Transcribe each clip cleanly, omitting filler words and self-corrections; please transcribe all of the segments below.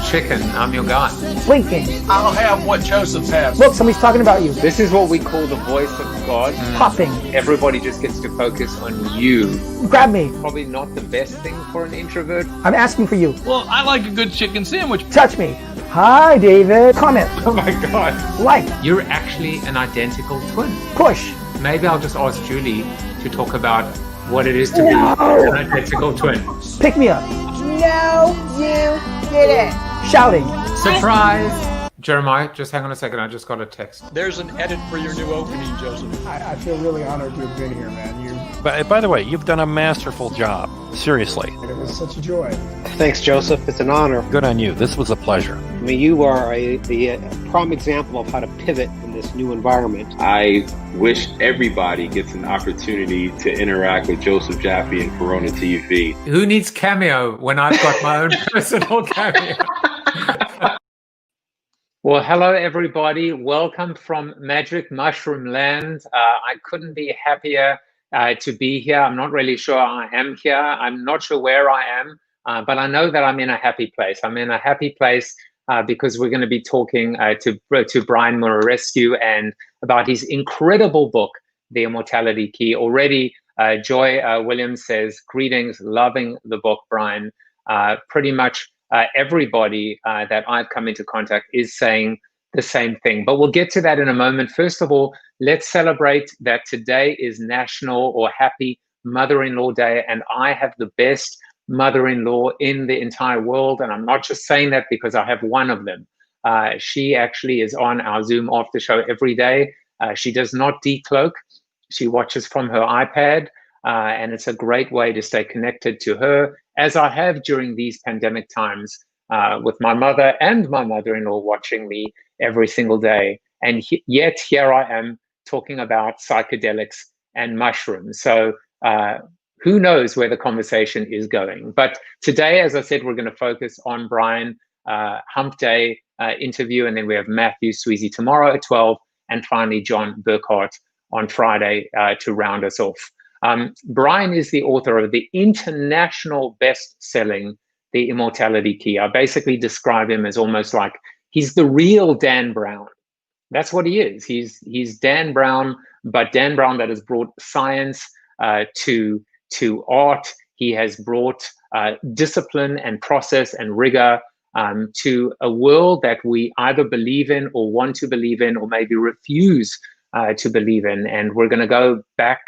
chicken. I'm your guy. Blinking. I'll have what Joseph has. Look, somebody's talking about you. This is what we call the voice of God. Popping. Everybody just gets to focus on you. Grab me. Probably not the best thing for an introvert. I'm asking for you. Well, I like a good chicken sandwich. Touch me. Hi, David. Comment. Oh my God. Like. You're actually an identical twin. Push. Maybe I'll just ask Julie to talk about what it is to be No. an identical twin. Pick me up. No, you didn't. Shouting. Surprise! Jeremiah, just hang on a second. I just got a text. There's an edit for your new opening, Joseph. I feel really honored to have been here, man. By the way, you've done a masterful job. Seriously. It was such a joy. Thanks, Joseph. It's an honor. Good on you. This was a pleasure. I mean, you are the prime example of how to pivot in this new environment. I wish everybody gets an opportunity to interact with Joseph Jaffe and Corona TV. Who needs Cameo when I've got my own personal Cameo? Well, hello, everybody. Welcome from Magic Mushroom Land. I couldn't be happier to be here. I'm not really sure I am here. I'm not sure where I am, but I know that I'm in a happy place. I'm in a happy place because we're going to be talking to Brian Muraresku and about his incredible book, The Immortality Key. Already, Joy Williams says, greetings, loving the book, Brian. Pretty much everybody that I've come into contact is saying the same thing, but we'll get to that in a moment. First of all, let's celebrate that today is National or Happy Mother-in-Law Day, and I have the best mother-in-law in the entire world, and I'm not just saying that because I have one of them. She actually is on our Zoom after show every day. She does not decloak. She watches from her iPad, and it's a great way to stay connected to her, as I have during these pandemic times with my mother and my mother-in-law watching me every single day. And yet here I am talking about psychedelics and mushrooms. So who knows where the conversation is going. But today, as I said, we're going to focus on Brian Hump Day interview, and then we have Matthew Sweezy tomorrow at 12, and finally John Burkhart on Friday to round us off. Brian is the author of the international best-selling The Immortality Key. I basically describe him as almost like he's the real Dan Brown. That's what he is. He's Dan Brown, but Dan Brown that has brought science to art. He has brought discipline and process and rigor to a world that we either believe in or want to believe in, or maybe refuse to believe in. And we're going to go back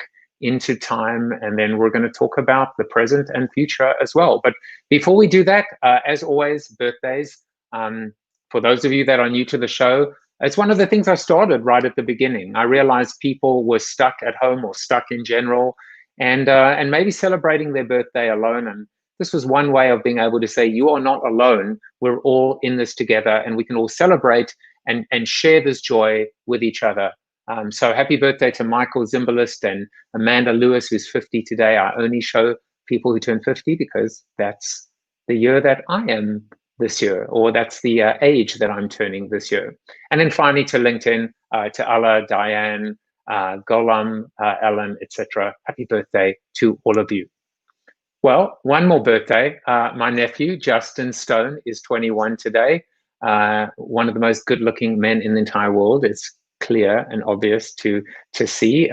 into time, and then we're going to talk about the present and future as well. But before we do that, as always, birthdays. For those of you that are new to the show, it's one of the things I started right at the beginning. I realized people were stuck at home or stuck in general, and maybe celebrating their birthday alone. And this was one way of being able to say, you are not alone. We're all in this together, and we can all celebrate and share this joy with each other. So happy birthday to Michael Zimbalist and Amanda Lewis, who's 50 today. I only show people who turn 50 because that's the year that I am this year, or that's the age that I'm turning this year. And then finally to LinkedIn, to Alla, Diane, Golam, Ellen, etc. Happy birthday to all of you. Well, one more birthday. My nephew, Justin Stone, is 21 today. One of the most good-looking men in the entire world. It's clear and obvious to see,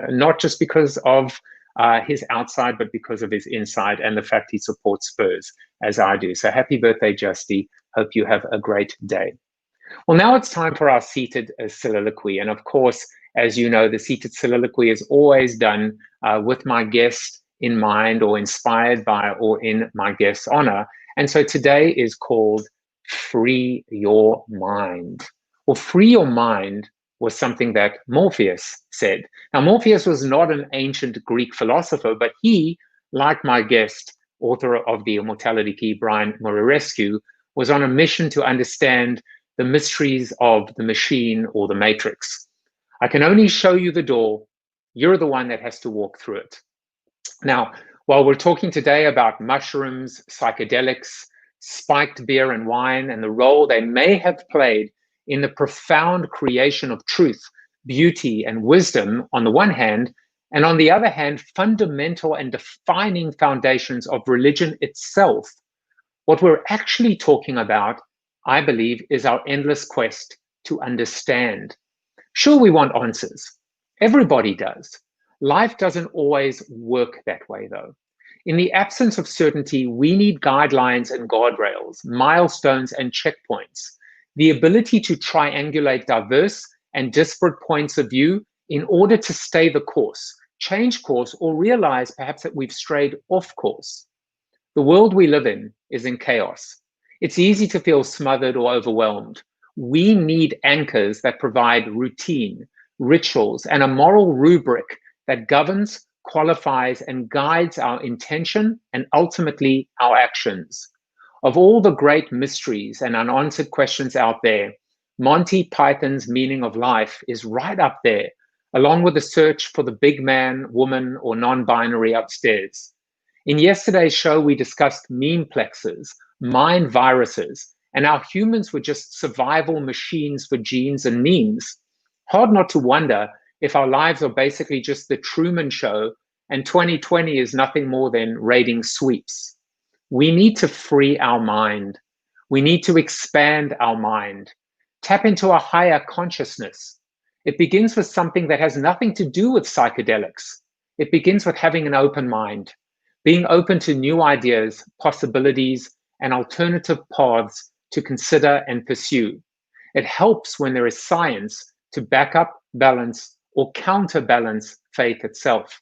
not just because of his outside, but because of his inside and the fact he supports Spurs as I do. So happy birthday, Justy. Hope you have a great day. Well, now it's time for our seated soliloquy. And of course, as you know, the seated soliloquy is always done with my guest in mind, or inspired by, or in my guest's honor. And so today is called Free Your Mind. Well, free your mind was something that Morpheus said. Now, Morpheus was not an ancient Greek philosopher, but he, like my guest, author of The Immortality Key, Brian Muraresku, was on a mission to understand the mysteries of the machine or the matrix. I can only show you the door. You're the one that has to walk through it. Now, while we're talking today about mushrooms, psychedelics, spiked beer and wine, and the role they may have played in the profound creation of truth, beauty, and wisdom on the one hand, and on the other hand, fundamental and defining foundations of religion itself, what we're actually talking about I believe, is our endless quest to understand. Sure, we want answers. Everybody does. Life doesn't always work that way, though. In the absence of certainty, we need guidelines and guardrails, milestones and checkpoints, the ability to triangulate diverse and disparate points of view in order to stay the course, change course, or realize perhaps that we've strayed off course. The world we live in is in chaos. It's easy to feel smothered or overwhelmed. We need anchors that provide routine, rituals, and a moral rubric that governs, qualifies, and guides our intention and ultimately our actions. Of all the great mysteries and unanswered questions out there, Monty Python's meaning of life is right up there, along with the search for the big man, woman, or non-binary upstairs. In yesterday's show, we discussed memeplexes, mind viruses, and how humans were just survival machines for genes and memes. Hard not to wonder if our lives are basically just the Truman Show and 2020 is nothing more than rating sweeps. We need to free our mind. We need to expand our mind, tap into a higher consciousness. It begins with something that has nothing to do with psychedelics. It begins with having an open mind, being open to new ideas, possibilities, and alternative paths to consider and pursue. It helps when there is science to back up, balance, or counterbalance faith itself.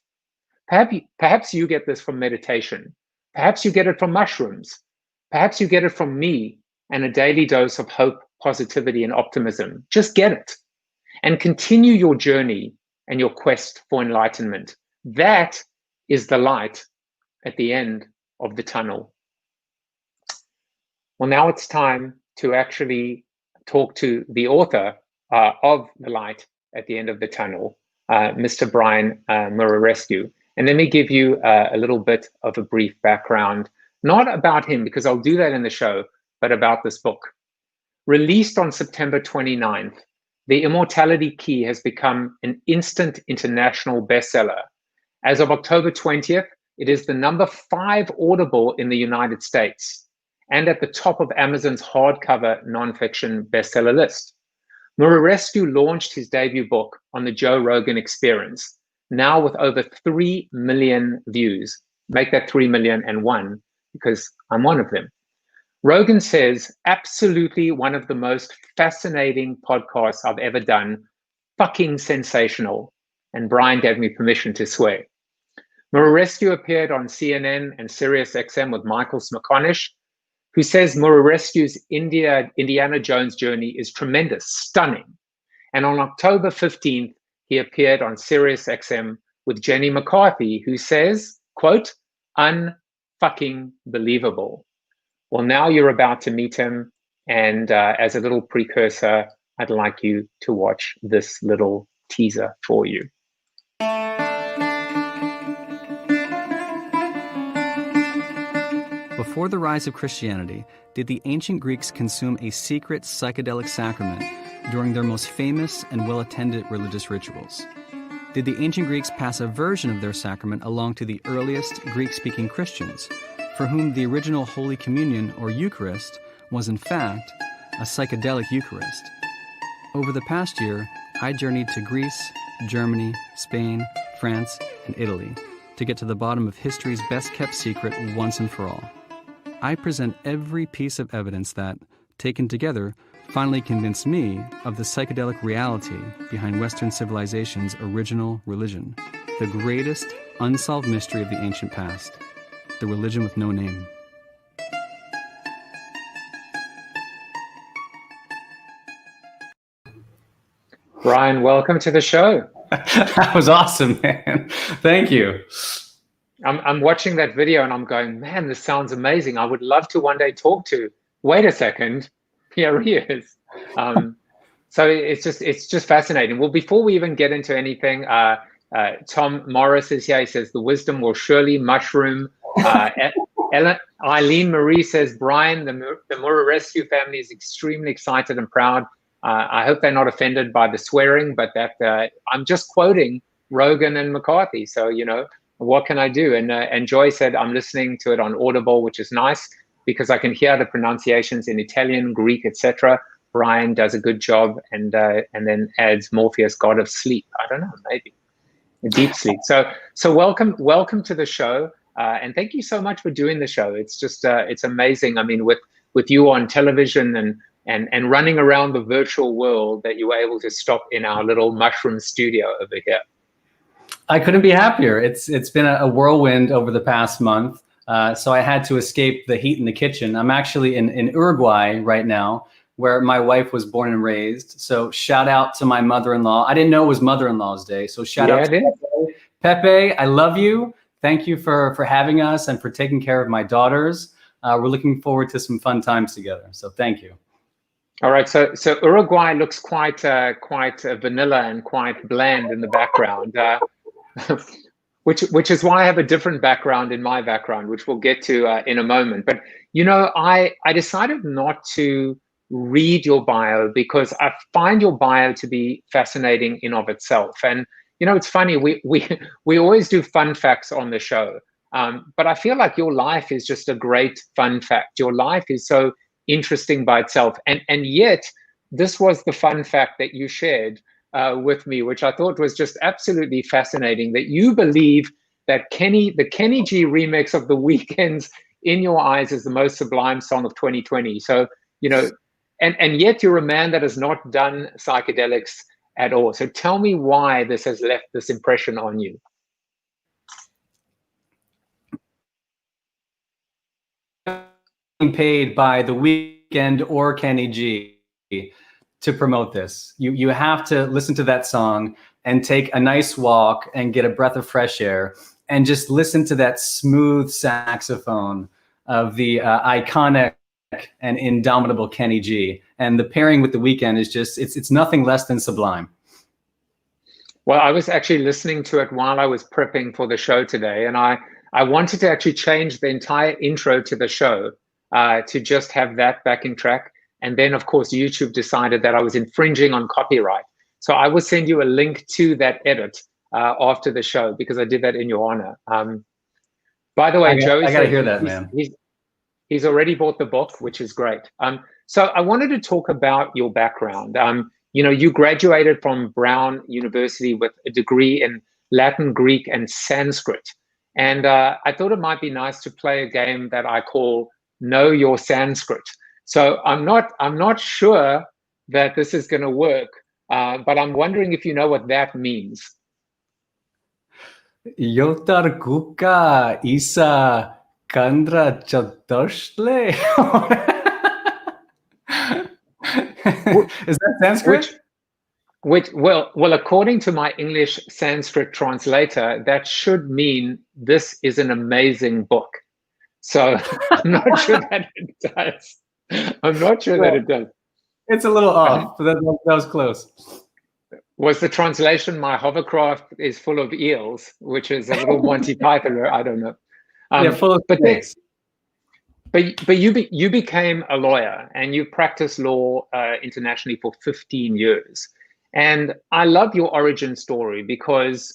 Perhaps you get this from meditation. Perhaps you get it from mushrooms. Perhaps you get it from me and a daily dose of hope, positivity, and optimism. Just get it and continue your journey and your quest for enlightenment. That is the light at the end of the tunnel. Well, now it's time to actually talk to the author of The Light at the End of the Tunnel, Mr. Brian Muraresku. And let me give you a little bit of a brief background, not about him, because I'll do that in the show, but about this book. Released on September 29th, The Immortality Key has become an instant international bestseller. As of October 20th, it is the #5 Audible in the United States and at the top of Amazon's hardcover nonfiction bestseller list. Muraresku launched his debut book on the Joe Rogan Experience, now with over 3 million views. Make that 3,000,001 because I'm one of them. Rogan says, absolutely one of the most fascinating podcasts I've ever done, fucking sensational. And Brian gave me permission to swear. Muraresku appeared on CNN and SiriusXM with Michael Smerconish, who says Muraresku's Indiana Jones journey is tremendous, stunning. And on October 15th, he appeared on SiriusXM with Jenny McCarthy, who says, quote, unfucking believable. Well, now you're about to meet him. And as a little precursor, I'd like you to watch this little teaser for you. Before the rise of Christianity, did the ancient Greeks consume a secret psychedelic sacrament during their most famous and well-attended religious rituals? Did the ancient Greeks pass a version of their sacrament along to the earliest Greek-speaking Christians, for whom the original Holy Communion or Eucharist was in fact a psychedelic Eucharist? Over the past year, I journeyed to Greece, Germany, Spain, France, and Italy to get to the bottom of history's best-kept secret once and for all. I present every piece of evidence that, taken together, finally convinced me of the psychedelic reality behind Western civilization's original religion, the greatest unsolved mystery of the ancient past, the religion with no name. Brian, welcome to the show. That was awesome, man. Thank you. I'm watching that video and I'm going, man, this sounds amazing. I would love to one day talk to. Wait a second, here he is. So it's just fascinating. Well, before we even get into anything, Tom Morris is here. He says the wisdom will surely mushroom. Eileen Marie says, Brian, the Muraresku family is extremely excited and proud. I hope they're not offended by the swearing, but that I'm just quoting Rogan and McCarthy. So, you know, what can I do? And Joy said, I'm listening to it on Audible, which is nice. because I can hear the pronunciations in Italian, Greek, etc. Brian does a good job, and then adds Morpheus, god of sleep. I don't know, maybe deep sleep. So welcome to the show, and thank you so much for doing the show. It's just it's amazing. I mean, with you on television and running around the virtual world, that you were able to stop in our little mushroom studio over here. I couldn't be happier. It's been a whirlwind over the past month. So I had to escape the heat in the kitchen. I'm actually in Uruguay right now, where my wife was born and raised. So shout out to my mother-in-law. I didn't know it was mother-in-law's day. So shout out to Pepe. Pepe, I love you. Thank you for having us and for taking care of my daughters. We're looking forward to some fun times together. So thank you. All right. So Uruguay looks quite vanilla and quite bland in the background, which is why I have a different background in my background, which we'll get to in a moment. But, you know, I decided not to read your bio because I find your bio to be fascinating in of itself. And you know, it's funny, we always do fun facts on the show, but I feel like your life is just a great fun fact. Your life is so interesting by itself, and yet this was the fun fact that you shared with me, which I thought was just absolutely fascinating, that you believe that the Kenny G remix of The Weeknd's In Your Eyes is the most sublime song of 2020. So, you know, and yet you're a man that has not done psychedelics at all. So tell me why this has left this impression on you. Paid by The Weeknd or Kenny G to promote this. You have to listen to that song and take a nice walk and get a breath of fresh air and just listen to that smooth saxophone of the iconic and indomitable Kenny G. And the pairing with The Weeknd is just, it's nothing less than sublime. Well, I was actually listening to it while I was prepping for the show today, and I wanted to actually change the entire intro to the show to just have that backing track. And then, of course, YouTube decided that I was infringing on copyright. So I will send you a link to that edit after the show, because I did that in your honor. By the way, Joey, I got to hear that, man. He's already bought the book, which is great. So I wanted to talk about your background. You know, you graduated from Brown University with a degree in Latin, Greek, and Sanskrit. And I thought it might be nice to play a game that I call Know Your Sanskrit. So I'm not sure that this is going to work, but I'm wondering if you know what that means. Yotar Kuka Isa Kandra Chadoshle. Is that Sanskrit? Well, according to my English Sanskrit translator, that should mean this is an amazing book. So I'm not sure that it does. I'm not sure that it does. It's a little off, but that was close. Was the translation, my hovercraft is full of eels, which is a little Monty Python, I don't know. Yeah, full of snakes. But you became a lawyer, and you practiced law internationally for 15 years. And I love your origin story, because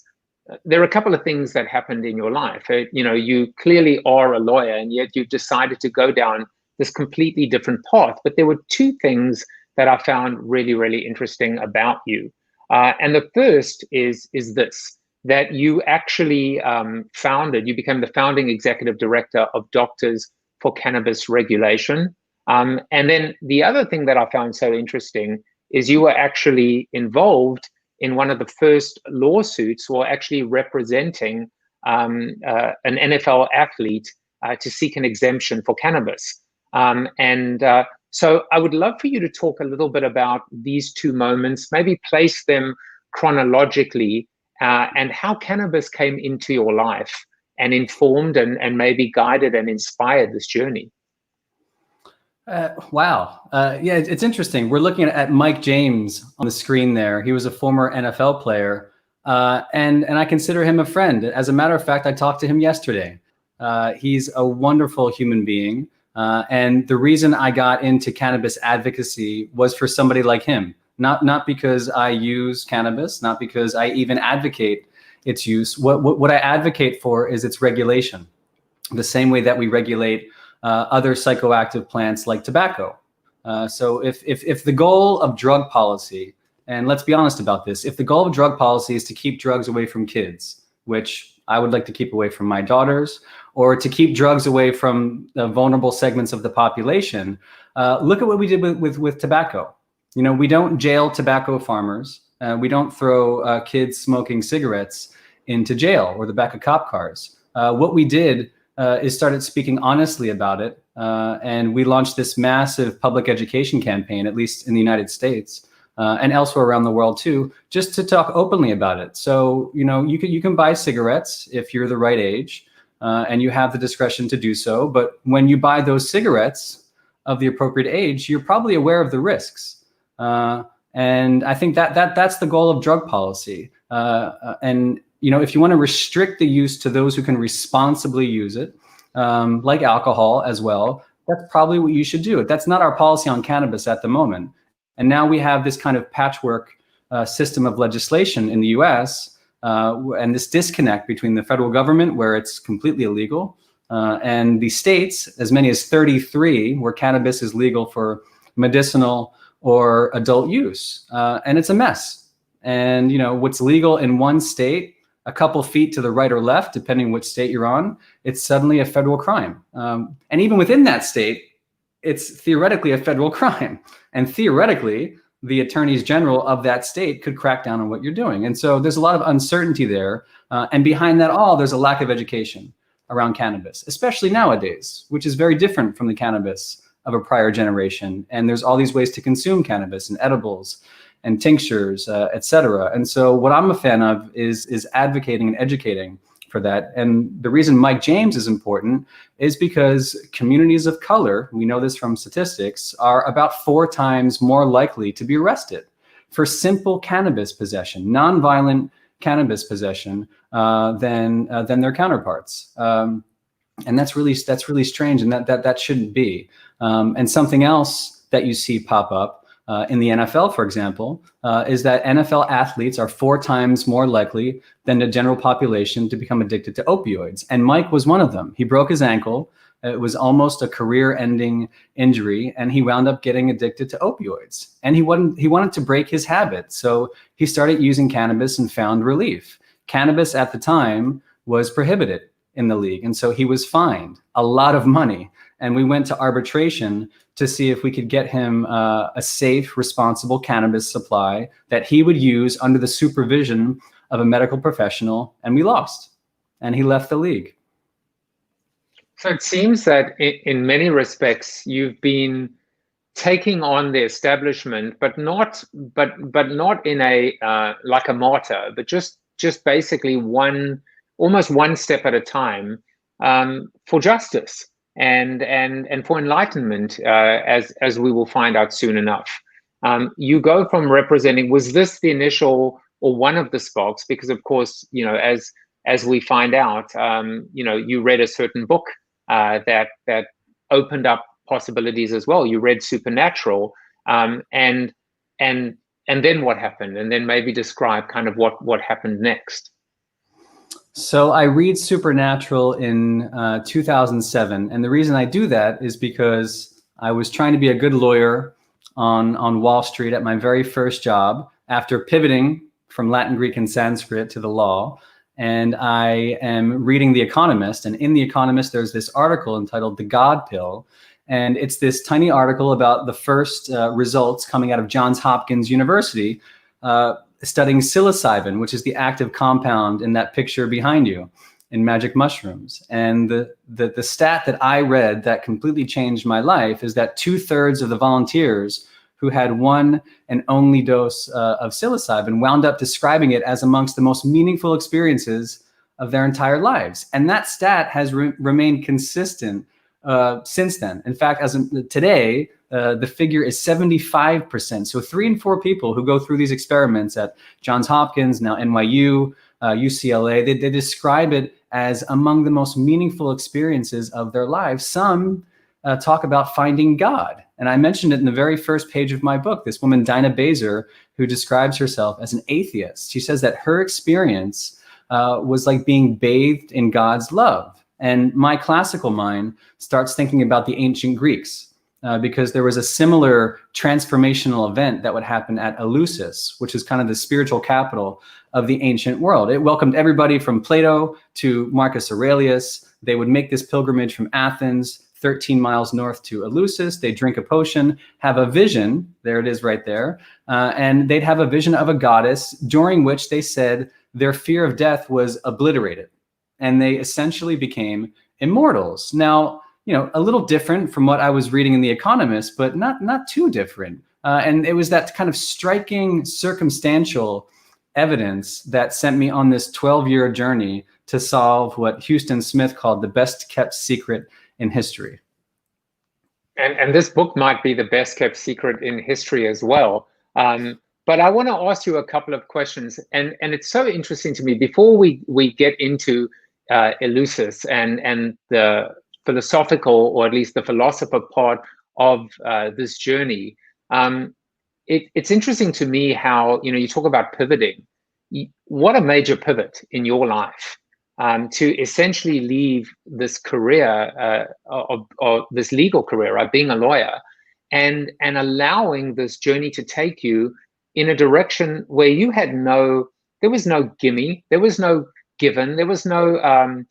there are a couple of things that happened in your life. You know, you clearly are a lawyer, and yet you've decided to go down this completely different path. But there were two things that I found really, really interesting about you. And the first is this, that you actually you became the founding executive director of Doctors for Cannabis Regulation. And then the other thing that I found so interesting is you were actually involved in one of the first lawsuits, or actually representing an NFL athlete to seek an exemption for cannabis. So I would love for you to talk a little bit about these two moments, maybe place them chronologically, and how cannabis came into your life and informed and maybe guided and inspired this journey. Wow. Yeah, it's interesting. We're looking at Mike James on the screen there. He was a former NFL player, and I consider him a friend. As a matter of fact, I talked to him yesterday. He's a wonderful human being. And the reason I got into cannabis advocacy was for somebody like him, not because I use cannabis, not because I even advocate its use. What I advocate for is its regulation, the same way that we regulate other psychoactive plants like tobacco. So if the goal of drug policy, and let's be honest about this, if the goal of drug policy is to keep drugs away from kids, which I would like to keep away from my daughters, or to keep drugs away from the vulnerable segments of the population, look at what we did with tobacco. You know, we don't jail tobacco farmers. We don't throw kids smoking cigarettes into jail or the back of cop cars. What we did is started speaking honestly about it. And we launched this massive public education campaign, at least in the United States and elsewhere around the world too, just to talk openly about it. So, you know, you can buy cigarettes if you're the right age and you have the discretion to do so. But when you buy those cigarettes of the appropriate age, you're probably aware of the risks. And I think that's the goal of drug policy. And, you know, if you want to restrict the use to those who can responsibly use it, like alcohol as well, that's probably what you should do. That's not our policy on cannabis at the moment. And now we have this kind of patchwork system of legislation in the US and this disconnect between the federal government, where it's completely illegal, and the states, as many as 33, where cannabis is legal for medicinal or adult use. And it's a mess. And, you know, what's legal in one state, a couple feet to the right or left, depending which state you're on, it's suddenly a federal crime. And even within that state, it's theoretically a federal crime. And theoretically, the attorneys general of that state could crack down on what you're doing. And so there's a lot of uncertainty there. And behind that all, there's a lack of education around cannabis, especially nowadays, which is very different from the cannabis of a prior generation. And there's all these ways to consume cannabis and edibles and tinctures, et cetera. And so what I'm a fan of is advocating and educating for that. And the reason Mike James is important is because communities of color, we know this from statistics, are about 4 times more likely to be arrested for simple cannabis possession, nonviolent cannabis possession, than their counterparts. And that's really strange, and that shouldn't be. And something else that you see pop up in the NFL, for example, is that NFL athletes are 4 times more likely than the general population to become addicted to opioids. And Mike was one of them. He broke his ankle. It was almost a career-ending injury, and he wound up getting addicted to opioids. And he wanted to break his habit, so he started using cannabis and found relief. Cannabis at the time was prohibited in the league, and so he was fined a lot of money. And we went to arbitration to see if we could get him a safe, responsible cannabis supply that he would use under the supervision of a medical professional, and we lost. And he left the league. So it seems that in many respects you've been taking on the establishment, but not in a like a martyr, but just basically almost one step at a time, for justice and for enlightenment, as we will find out soon enough. You go from representing, was this the initial or one of the sparks? Because of course, you know, as we find out, you know, you read a certain book that opened up possibilities as well. You read Supernatural, and then what happened? And then maybe describe kind of what happened next. So I read Supernatural in 2007, and the reason I do that is because I was trying to be a good lawyer on Wall Street at my very first job after pivoting from Latin, Greek, and Sanskrit to the law. And I am reading The Economist, and in The Economist, there's this article entitled The God Pill. And it's this tiny article about the first results coming out of Johns Hopkins University, studying psilocybin, which is the active compound in that picture behind you in magic mushrooms. And the stat that I read that completely changed my life is that 2/3 of the volunteers who had one and only dose of psilocybin wound up describing it as amongst the most meaningful experiences of their entire lives. And that stat has remained consistent since then. In fact, as of today, the figure is 75%. So 3 in 4 people who go through these experiments at Johns Hopkins, now NYU, UCLA, they describe it as among the most meaningful experiences of their lives. Some talk about finding God. And I mentioned it in the very first page of my book, this woman, Dinah Baser, who describes herself as an atheist. She says that her experience was like being bathed in God's love. And my classical mind starts thinking about the ancient Greeks, because there was a similar transformational event that would happen at Eleusis, which is kind of the spiritual capital of the ancient world. It welcomed everybody from Plato to Marcus Aurelius. They would make this pilgrimage from Athens, 13 miles north to Eleusis. They drink a potion, have a vision, there it is right there, and they'd have a vision of a goddess during which they said their fear of death was obliterated, and they essentially became immortals. Now, a little different from what I was reading in The Economist, but not too different. And it was that kind of striking circumstantial evidence that sent me on this 12-year journey to solve what Houston Smith called the best kept secret in history. And this book might be the best kept secret in history as well. But I want to ask you a couple of questions. And it's so interesting to me, before we get into Eleusis and the philosophical, or at least the philosopher part of this journey, it's interesting to me how, you talk about pivoting. What a major pivot in your life. To essentially leave this career, or this legal career, right, being a lawyer, and allowing this journey to take you in a direction where you had there was no gimme, there was no given, there was no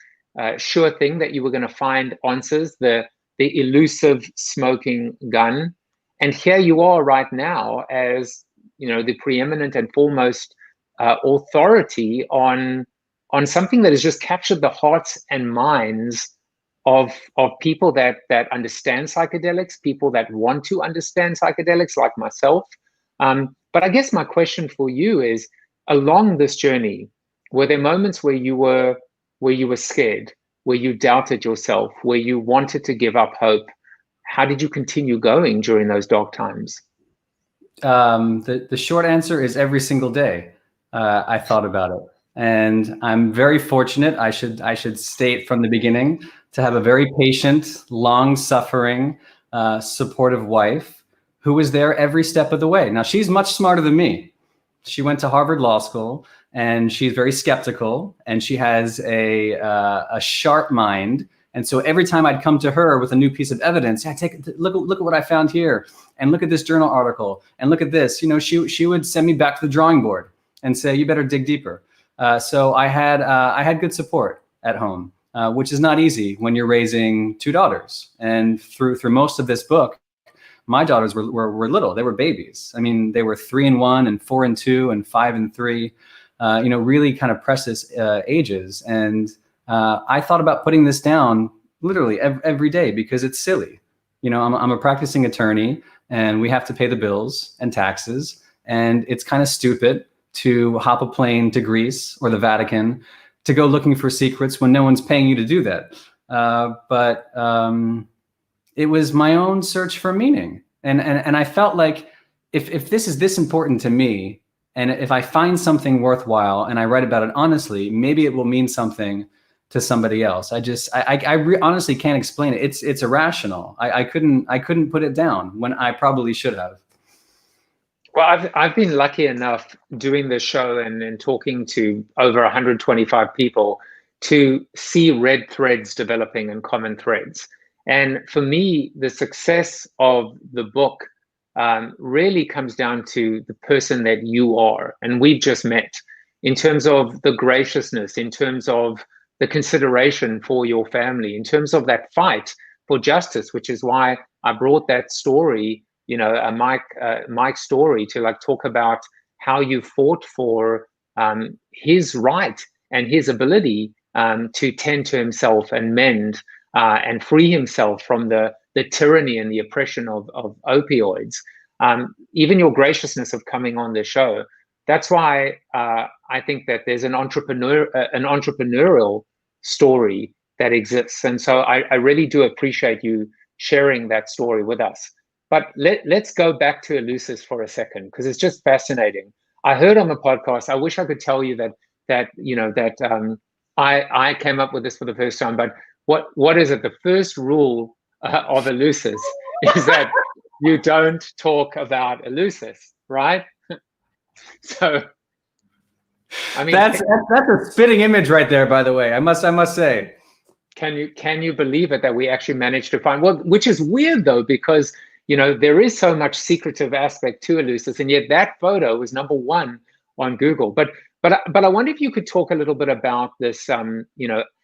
sure thing that you were going to find answers, the elusive smoking gun. And here you are right now as, the preeminent and foremost authority on something that has just captured the hearts and minds of people that understand psychedelics, people that want to understand psychedelics, like myself. But I guess my question for you is, along this journey, were there moments where you were scared, where you doubted yourself, where you wanted to give up hope? How did you continue going during those dark times? The short answer is every single day I thought about it. And I'm very fortunate, I should state from the beginning, to have a very patient, long-suffering, supportive wife who was there every step of the way. Now, she's much smarter than me. She went to Harvard Law School, and she's very skeptical, and she has a sharp mind. And so every time I'd come to her with a new piece of evidence, look at what I found here, and look at this journal article, and look at this. She would send me back to the drawing board and say, you better dig deeper. So I had good support at home, which is not easy when you're raising two daughters. And through most of this book, my daughters were little. They were babies. I mean, they were 3 and 1 and 4 and 2 and 5 and 3, really kind of precious ages. And I thought about putting this down literally every day because it's silly. I'm a practicing attorney, and we have to pay the bills and taxes. And it's kind of stupid to hop a plane to Greece or the Vatican to go looking for secrets when no one's paying you to do that. But it was my own search for meaning. And I felt like if this is this important to me, and if I find something worthwhile and I write about it honestly, maybe it will mean something to somebody else. I honestly can't explain it. It's irrational. I couldn't put it down when I probably should have. Well, I've been lucky enough doing this show and talking to over 125 people to see red threads developing and common threads. And for me, the success of the book really comes down to the person that you are, and we've just met, in terms of the graciousness, in terms of the consideration for your family, in terms of that fight for justice, which is why I brought that story, Mike's story, to talk about how you fought for his right and his ability to tend to himself and mend and free himself from the tyranny and the oppression of opioids. Even your graciousness of coming on the show. That's why I think that there's an entrepreneurial story that exists. And so I really do appreciate you sharing that story with us. But let's go back to Eleusis for a second, because it's just fascinating. I heard on the podcast, I wish I could tell you that I came up with this for the first time, but what is it? The first rule of Eleusis is that you don't talk about Eleusis, right? So, I mean, that's a spitting image right there, by the way. I must say. can you believe it that we actually managed to find, well, which is weird though, because there is so much secretive aspect to Eleusis, and yet that photo was #1 on Google. But I wonder if you could talk a little bit about this.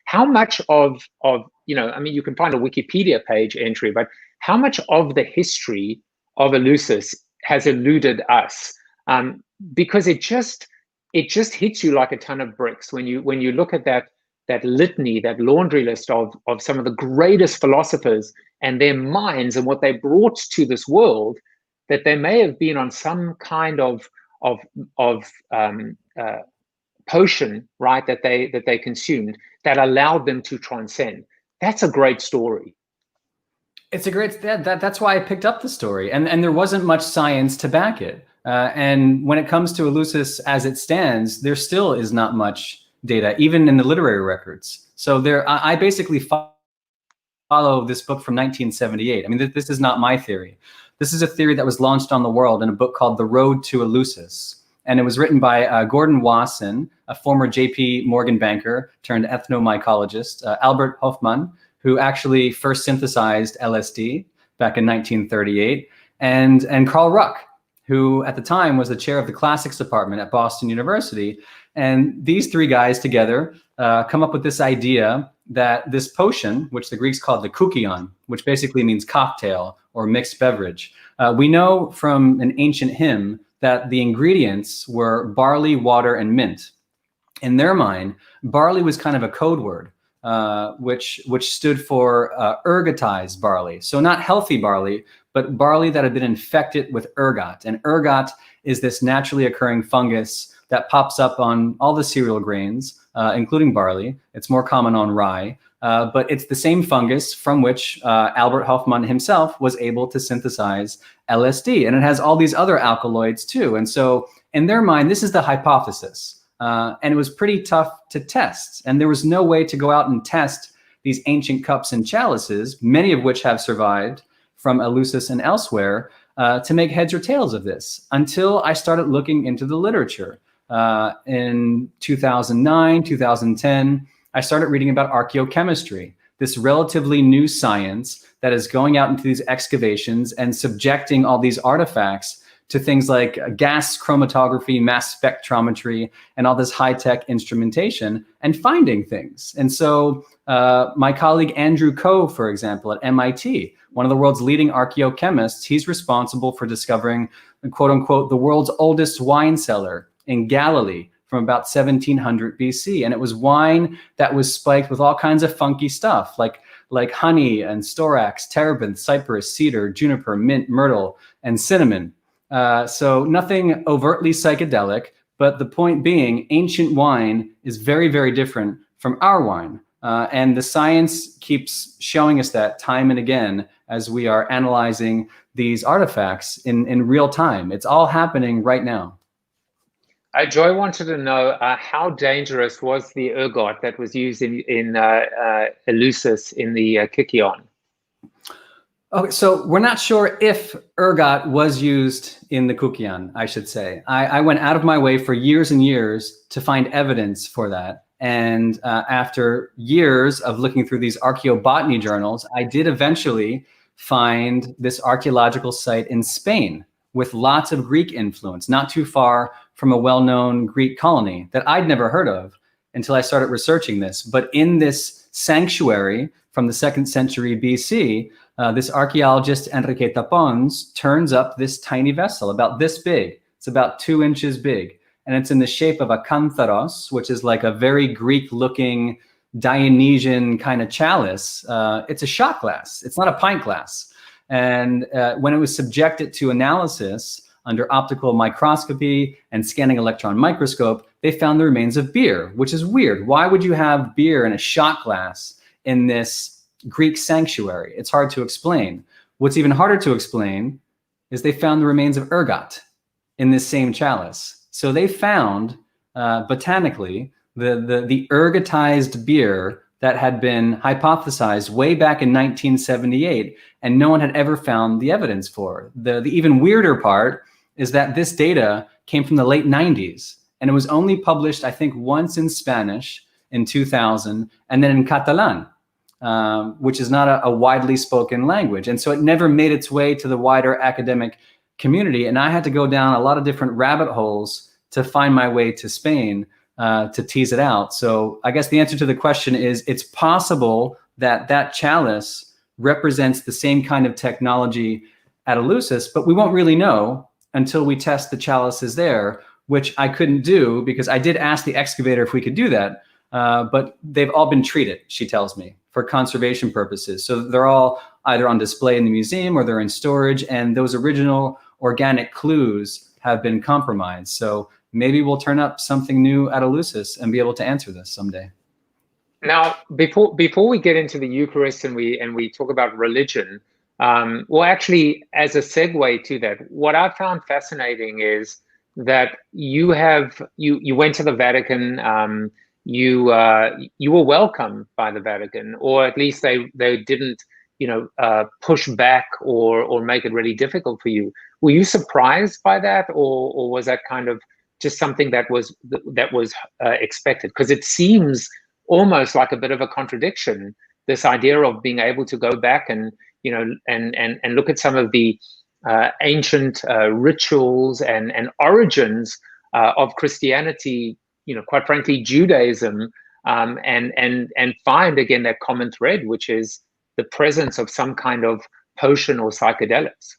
How much of I mean, you can find a Wikipedia page entry, but how much of the history of Eleusis has eluded us? Because it just hits you like a ton of bricks when you look at that litany, that laundry list of some of the greatest philosophers and their minds and what they brought to this world, that they may have been on some kind of potion, right, that they consumed that allowed them to transcend. That's a great story. It's a great, that's why I picked up the story, and there wasn't much science to back it. And when it comes to Eleusis as it stands, there still is not much data, even in the literary records. So I basically follow this book from 1978. I mean, this is not my theory. This is a theory that was launched on the world in a book called The Road to Eleusis. And it was written by Gordon Wasson, a former JP Morgan banker turned ethnomycologist, Albert Hofmann, who actually first synthesized LSD back in 1938, and Carl Ruck, who at the time was the chair of the classics department at Boston University. And these three guys together come up with this idea that this potion, which the Greeks called the koukion, which basically means cocktail or mixed beverage. We know from an ancient hymn that the ingredients were barley, water, and mint. In their mind, barley was kind of a code word, which stood for ergotized barley. So not healthy barley, but barley that had been infected with ergot. And ergot is this naturally occurring fungus that pops up on all the cereal grains, including barley. It's more common on rye, but it's the same fungus from which Albert Hofmann himself was able to synthesize LSD. And it has all these other alkaloids too. And so in their mind, this is the hypothesis. And it was pretty tough to test. And there was no way to go out and test these ancient cups and chalices, many of which have survived from Eleusis and elsewhere, to make heads or tails of this, until I started looking into the literature. In 2009, 2010, I started reading about archaeochemistry, this relatively new science that is going out into these excavations and subjecting all these artifacts to things like gas chromatography, mass spectrometry, and all this high-tech instrumentation, and finding things. And so my colleague Andrew Coe, for example, at MIT, one of the world's leading archaeochemists, he's responsible for discovering, quote unquote, the world's oldest wine cellar in Galilee from about 1700 BC. And it was wine that was spiked with all kinds of funky stuff like honey and storax, terebinth, cypress, cedar, juniper, mint, myrtle, and cinnamon. So nothing overtly psychedelic, but the point being, ancient wine is very, very different from our wine. And the science keeps showing us that time and again as we are analyzing these artifacts in real time. It's all happening right now. Joy wanted to know how dangerous was the ergot that was used in Eleusis in the Koukion? Okay, so we're not sure if ergot was used in the Koukion, I should say. I went out of my way for years and years to find evidence for that. And after years of looking through these archaeobotany journals, I did eventually find this archaeological site in Spain with lots of Greek influence, not too far from a well-known Greek colony that I'd never heard of until I started researching this. But in this sanctuary from the 2nd century BC, this archaeologist, Enriqueta Pons, turns up this tiny vessel about this big. It's about 2 inches big. And it's in the shape of a kantharos, which is like a very Greek-looking Dionysian kind of chalice. It's a shot glass. It's not a pint glass. And when it was subjected to analysis under optical microscopy and scanning electron microscope, they found the remains of beer, which is weird. Why would you have beer in a shot glass in this Greek sanctuary? It's hard to explain. What's even harder to explain is they found the remains of ergot in this same chalice. So they found, botanically, the ergotized beer that had been hypothesized way back in 1978, and no one had ever found the evidence for. The even weirder part is that this data came from the late 90s, and it was only published, I think, once in Spanish in 2000, and then in Catalan. which is not a widely spoken language. And so it never made its way to the wider academic community. And I had to go down a lot of different rabbit holes to find my way to Spain to tease it out. So I guess the answer to the question is it's possible that that chalice represents the same kind of technology at Eleusis, but we won't really know until we test the chalices there, which I couldn't do because I did ask the excavator if we could do that, but they've all been treated, she tells me, for conservation purposes. So they're all either on display in the museum or they're in storage, and those original organic clues have been compromised. So maybe we'll turn up something new at Eleusis and be able to answer this someday. Now, before we get into the Eucharist and we talk about religion, well, actually, as a segue to that, what I found fascinating is that you went to the Vatican. You were welcomed by the Vatican, or at least they didn't, push back or make it really difficult for you. Were you surprised by that, or was that kind of just something that was expected? Because it seems almost like a bit of a contradiction, this idea of being able to go back and and look at some of the ancient rituals and origins of Christianity, quite frankly, Judaism, and find again that common thread, which is the presence of some kind of potion or psychedelics.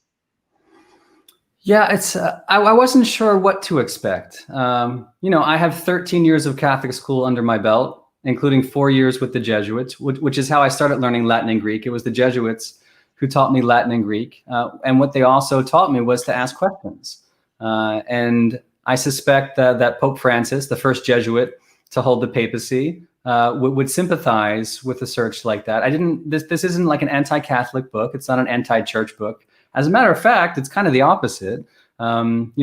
Yeah, it's I wasn't sure what to expect. I have 13 years of Catholic school under my belt, including 4 years with the Jesuits, which is how I started learning Latin and Greek. It was the Jesuits who taught me Latin and Greek. And what they also taught me was to ask questions. And I suspect that Pope Francis, the first Jesuit to hold the papacy, would sympathize with a search like that. This isn't like an anti-Catholic book. It's not an anti-church book. As a matter of fact, it's kind of the opposite. I'm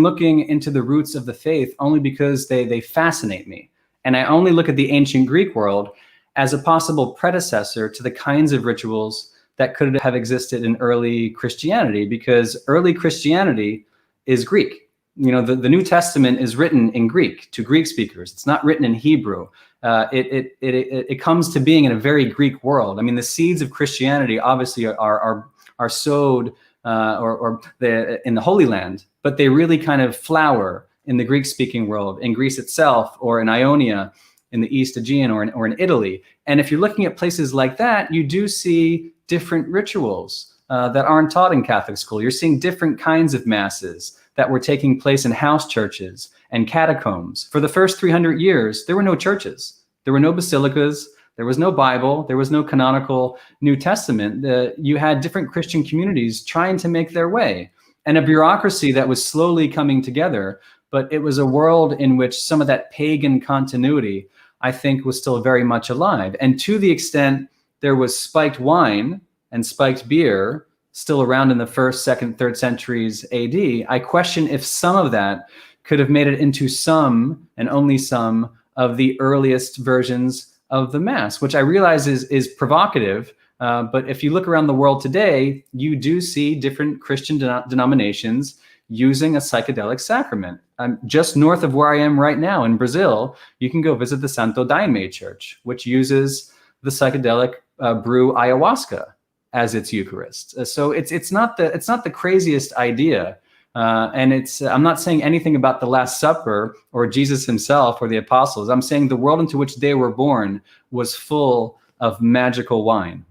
looking into the roots of the faith only because they fascinate me. And I only look at the ancient Greek world as a possible predecessor to the kinds of rituals that could have existed in early Christianity, because early Christianity is Greek. The New Testament is written in Greek to Greek speakers. It's not written in Hebrew. It comes to being in a very Greek world. I mean, the seeds of Christianity obviously are sowed in the Holy Land, but they really kind of flower in the Greek-speaking world, in Greece itself, or in Ionia, in the East Aegean, or in Italy. And if you're looking at places like that, you do see different rituals that aren't taught in Catholic school. You're seeing different kinds of masses that were taking place in house churches and catacombs. For the first 300 years, there were no churches. There were no basilicas. There was no Bible. There was no canonical New Testament. You had different Christian communities trying to make their way, and a bureaucracy that was slowly coming together. But it was a world in which some of that pagan continuity, I think, was still very much alive. And to the extent there was spiked wine and spiked beer still around in the 1st, 2nd, 3rd centuries AD, I question if some of that could have made it into some, and only some, of the earliest versions of the Mass, which I realize is provocative. But if you look around the world today, you do see different Christian denominations using a psychedelic sacrament. Just north of where I am right now in Brazil, you can go visit the Santo Daime Church, which uses the psychedelic brew ayahuasca as its Eucharist. So it's not the craziest idea, and I'm not saying anything about the Last Supper or Jesus himself or the apostles. I'm saying the world into which they were born was full of magical wine.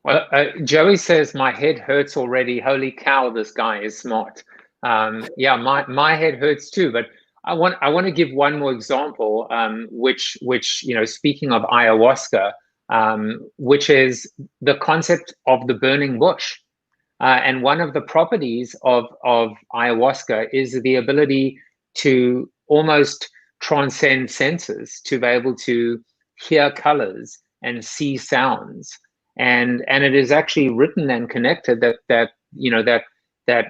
Well, Joey says my head hurts already. Holy cow, this guy is smart. Yeah, my head hurts too. But I want to give one more example, which speaking of ayahuasca, which is the concept of the burning bush. And one of the properties of ayahuasca is the ability to almost transcend senses, to be able to hear colors and see sounds. And it is actually written and connected that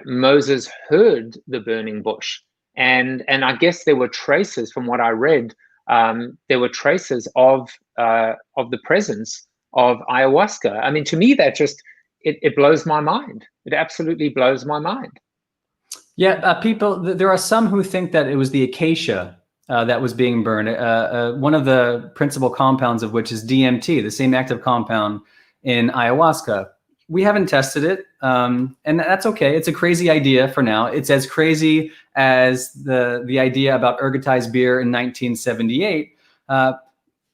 Moses heard the burning bush. And I guess there were traces, from what I read, there were traces of the presence of ayahuasca. I mean, to me, that just, it blows my mind. It absolutely blows my mind. Yeah, there are some who think that it was the acacia that was being burned. One of the principal compounds of which is DMT, the same active compound in ayahuasca. We haven't tested it, and that's okay. It's a crazy idea for now. It's as crazy as the idea about ergotized beer in 1978.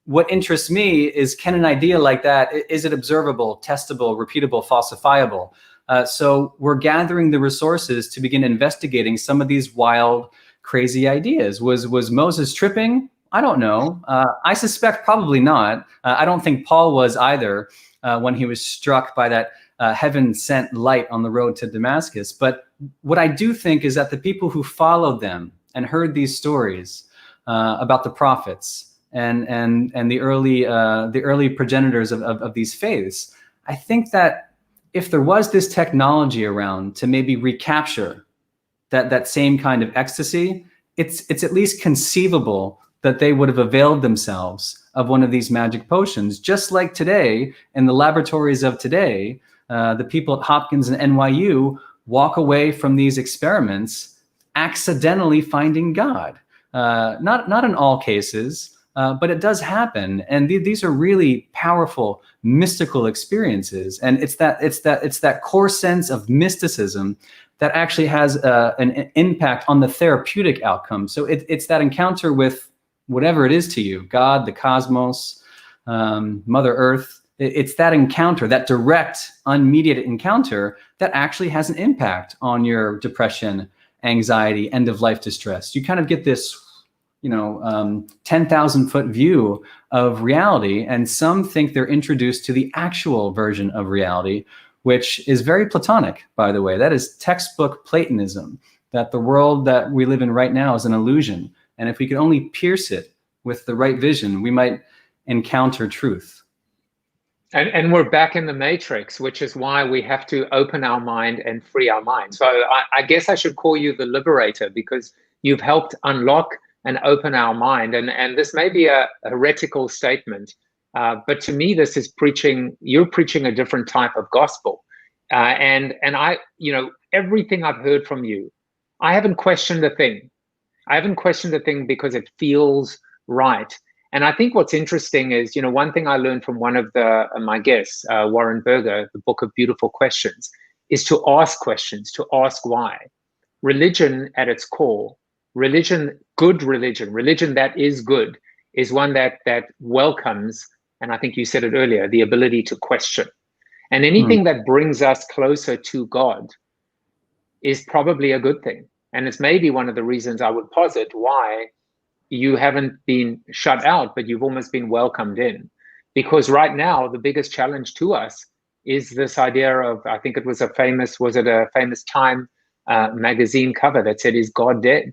What interests me is, can an idea like that, is it observable, testable, repeatable, falsifiable? So we're gathering the resources to begin investigating some of these wild, crazy ideas. Was Moses tripping? I don't know. I suspect probably not. I don't think Paul was either when he was struck by that heaven-sent light on the road to Damascus. But what I do think is that the people who followed them and heard these stories about the prophets and the early progenitors of these faiths, I think that if there was this technology around to maybe recapture that same kind of ecstasy, it's at least conceivable that they would have availed themselves of one of these magic potions, just like today in the laboratories of today. The people at Hopkins and NYU walk away from these experiments accidentally finding God. Not in all cases, but it does happen. And these are really powerful mystical experiences. And it's that core sense of mysticism that actually has an impact on the therapeutic outcome. So it's that encounter with whatever it is to you, God, the cosmos, Mother Earth. It's that encounter, that direct, unmediated encounter that actually has an impact on your depression, anxiety, end-of-life distress. You kind of get this, 10,000-foot view of reality, and some think they're introduced to the actual version of reality, which is very Platonic, by the way. That is textbook Platonism, that the world that we live in right now is an illusion. And if we could only pierce it with the right vision, we might encounter truth. And we're back in the matrix, which is why we have to open our mind and free our mind. So I guess I should call you the liberator, because you've helped unlock and open our mind. And this may be a heretical statement, but to me, this is you're preaching a different type of gospel. And I, everything I've heard from you, I haven't questioned a thing. I haven't questioned a thing because it feels right. And I think what's interesting is, one thing I learned from one of my guests, Warren Berger, the Book of Beautiful Questions, is to ask questions, to ask why. Religion at its core, religion that is good, is one that welcomes, and I think you said it earlier, the ability to question. And anything that brings us closer to God is probably a good thing. And it's maybe one of the reasons I would posit why you haven't been shut out, but you've almost been welcomed in. Because right now, the biggest challenge to us is this idea of, I think it was a famous Time magazine cover that said, "Is God dead?"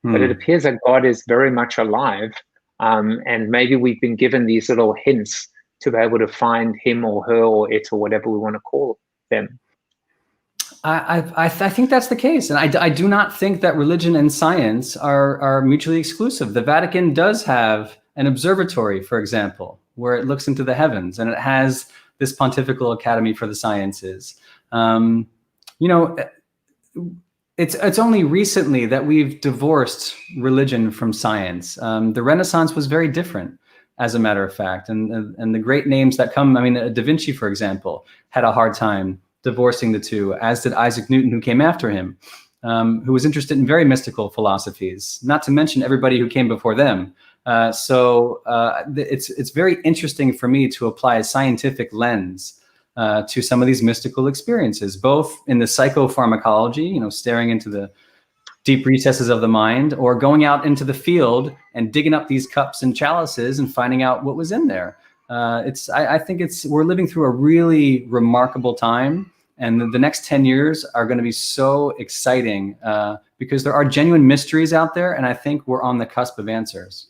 But it appears that God is very much alive. And maybe we've been given these little hints to be able to find him or her or it or whatever we want to call them. I think that's the case. And I do not think that religion and science are mutually exclusive. The Vatican does have an observatory, for example, where it looks into the heavens, and it has this Pontifical Academy for the Sciences. It's only recently that we've divorced religion from science. The Renaissance was very different, as a matter of fact. And the great names that come, Da Vinci, for example, had a hard time divorcing the two, as did Isaac Newton, who came after him, who was interested in very mystical philosophies, not to mention everybody who came before them. So it's very interesting for me to apply a scientific lens to some of these mystical experiences, both in the psychopharmacology, staring into the deep recesses of the mind, or going out into the field and digging up these cups and chalices and finding out what was in there. I think we're living through a really remarkable time. And the next 10 years are going to be so exciting because there are genuine mysteries out there. And I think we're on the cusp of answers.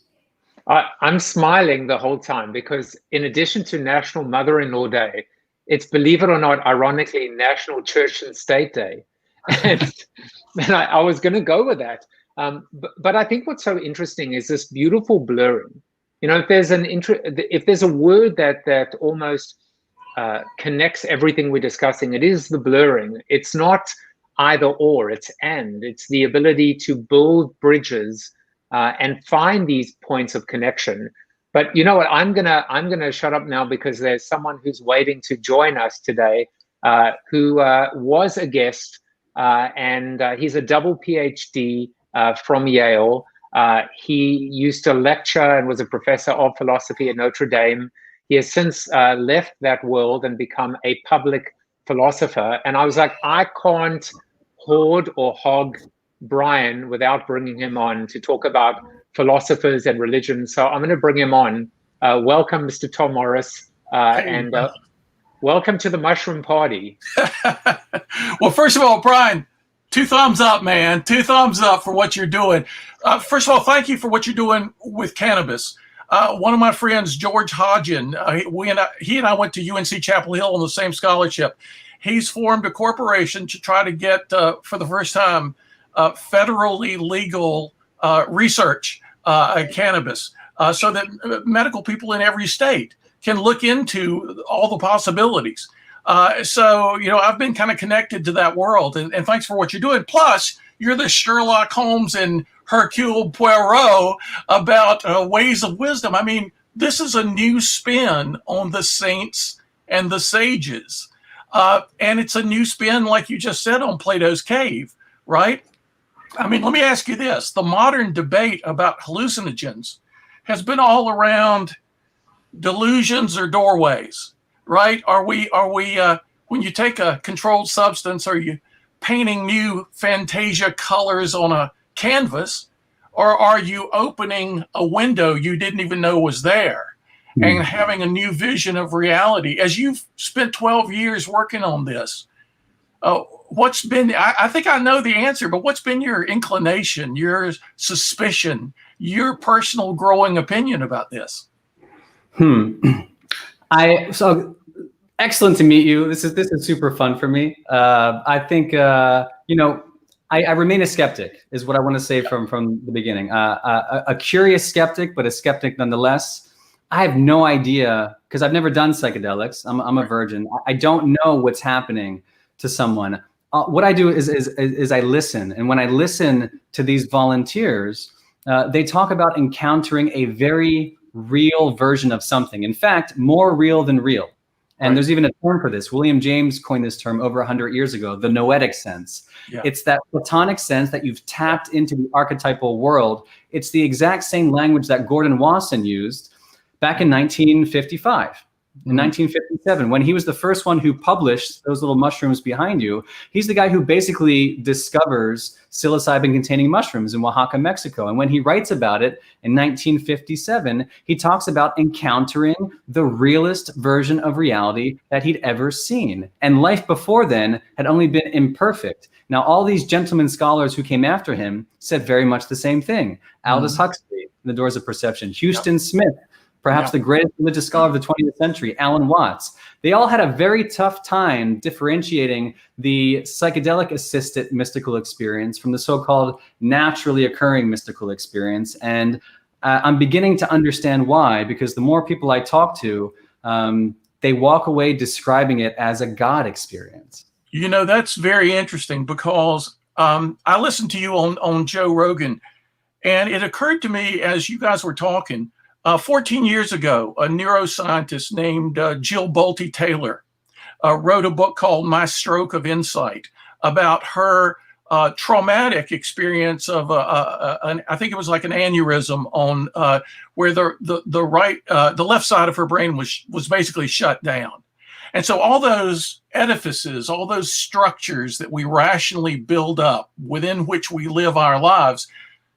I'm smiling the whole time because in addition to National Mother-in-Law Day, it's, believe it or not, ironically, National Church and State Day. And I was going to go with that. But I think what's so interesting is this beautiful blurring. If there's a word that almost connects everything we're discussing, it is the blurring. It's not either or, it's and. It's the ability to build bridges and find these points of connection. But you know what? I'm gonna shut up now because there's someone who's waiting to join us today, who was a guest, and he's a double PhD from Yale. He used to lecture and was a professor of philosophy at Notre Dame. He has since left that world and become a public philosopher. And I was like, I can't hoard or hog Brian without bringing him on to talk about philosophers and religion. So I'm going to bring him on. Welcome, Mr. Tom Morris, and welcome to the Mushroom Party. Well, first of all, Brian, 2 thumbs up, man. 2 thumbs up for what you're doing. First of all, thank you for what you're doing with cannabis. One of my friends, George Hodgin, he and I went to UNC Chapel Hill on the same scholarship. He's formed a corporation to try to get, for the first time, federally legal research cannabis, so that medical people in every state can look into all the possibilities. So, you know, I've been kind of connected to that world, and thanks for what you're doing. Plus, you're the Sherlock Holmes and Hercule Poirot about ways of wisdom. I mean, this is a new spin on the saints and the sages. And it's a new spin, like you just said, on Plato's cave, right? I mean, let me ask you this. The modern debate about hallucinogens has been all around delusions or doorways, right? Are we when you take a controlled substance, are you painting new Fantasia colors on a canvas, or are you opening a window you didn't even know was there and having a new vision of reality? As you've spent 12 years working on this, what's been, I think I know the answer, but what's been your inclination, your suspicion, your personal growing opinion about this? So excellent to meet you. This is super fun for me. I think, you know, I remain a skeptic is what I want to say from the beginning. A curious skeptic, but a skeptic nonetheless. I have no idea, because I've never done psychedelics. I'm a virgin. I don't know what's happening to someone. What I do is I listen. And when I listen to these volunteers, they talk about encountering a very real version of something. In fact, more real than real. And there's even a term for this. William James coined this term over 100 years ago, the noetic sense. Yeah. It's that platonic sense that you've tapped into the archetypal world. It's the exact same language that Gordon Wasson used back in 1955. In 1957, when he was the first one who published those little mushrooms behind you. He's the guy who basically discovers psilocybin-containing mushrooms in Oaxaca, Mexico. And when he writes about it in 1957, he talks about encountering the realest version of reality that he'd ever seen. And life before then had only been imperfect. Now, all these gentlemen scholars who came after him said very much the same thing. Aldous Huxley, The Doors of Perception, Houston Smith, perhaps the greatest religious scholar of the 20th century, Alan Watts. They all had a very tough time differentiating the psychedelic-assisted mystical experience from the so-called naturally occurring mystical experience. And I'm beginning to understand why, because the more people I talk to, they walk away describing it as a God experience. You know, that's very interesting, because I listened to you on Joe Rogan, and it occurred to me as you guys were talking, 14 years ago, a neuroscientist named Jill Bolte Taylor wrote a book called My Stroke of Insight about her traumatic experience of, I think it was like an aneurysm on where the left side of her brain was basically shut down. And so all those edifices, all those structures that we rationally build up within which we live our lives